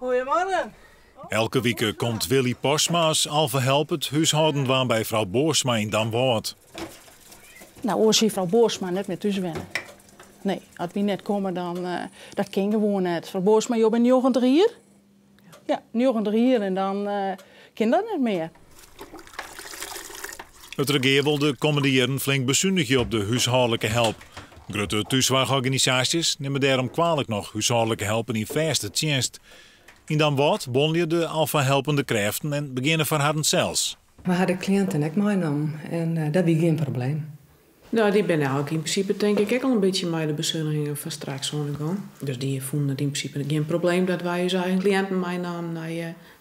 Goedemorgen. Elke week komt Willy Posma als Alpha Help het huishouden waan bij vrouw Boersma in Damwoord. Nou, oors hier vrouw Boersma net met thuis wennen. Nee, als we net komen, dan dat kan gewoon net. Vrouw Boersma, je bent 90 hier? Ja, 90 hier en dan kan dat niet meer. Het regeer wil de komende jaren flink bezuinigen op de huishoudelijke help. Grote thuiszorgorganisaties nemen daarom kwalijk nog huishoudelijke helpen in vaste dienst. In Damwoord bonden de Alpha helpende krachten en beginnen verhardend zelfs. We hadden cliënten ook meegenomen en dat was geen probleem. Nou, die ben eigenlijk in principe denk ik ook al een beetje met de bezuinigingen van straks gaan. Dus die vonden het in principe geen probleem dat wij onze eigen cliënten meenamen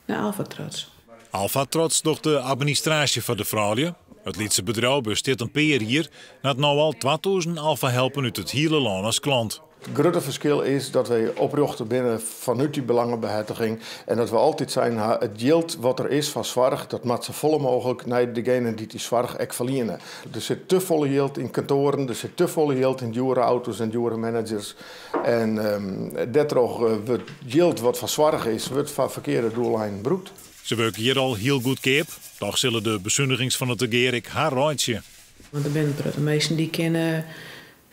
naar Alpha Trots. Alpha Trots door de administratie van de vrouwje. Het Lietse bedrijf bestaat een peer hier en had nu al 2000 Alpha helpen uit het hele land als klant. Het grote verschil is dat wij oprichten binnen vanuit die belangenbehartiging en dat we altijd zijn, het geld wat er is van zorg, dat moet zo vol mogelijk naar degenen die zorg ook verliezen. Er zit te volle geld in kantoren, er zit te volle geld in dure auto's en dure managers. En daardoor wordt geld wat van zorg is, wordt van verkeerde doeleinden gebruikt. Ze werken hier al heel goed keep, toch zullen de bezuinigings van het regeer ik haar raadsje. Want er zijn mensen die kennen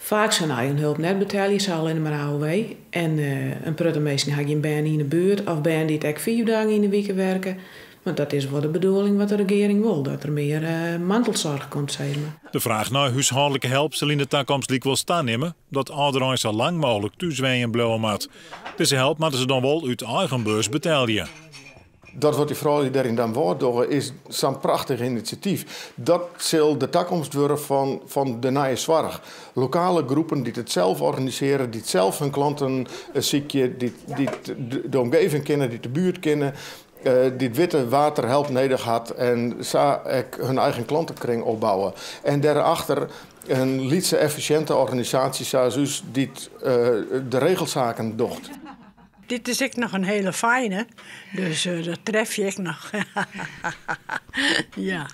vaak zijn eigen hulp net betalen, je zal alleen maar AOW. En een prutte mensen hebben geen baan in de buurt of baan die het 4 dagen in de week werken. Want dat is wel de bedoeling wat de regering wil, dat er meer mantelzorg komt, zeg maar. De vraag naar huishoudelijke hulp zal in de toekomst liek wel staan nemen dat ouderen zo lang mogelijk thuisween blijven moet. Deze hulp moeten ze dan wel uit eigen beurs betalen. Dat wat die vrouw die daarin dan wordt door is zo'n prachtig initiatief. Dat zal de toekomst worden van de nieuwe zorg. Lokale groepen die het zelf organiseren, die het zelf hun klanten ziekje, die de omgeving kennen, die de buurt kennen, die het witte water help nodig had en zo hun eigen klantenkring opbouwen. En daarachter een lietse efficiënte organisatie zoals u die de regelzaken doet. Dit is ik nog een hele fijne, dus dat tref je ik nog. Ja.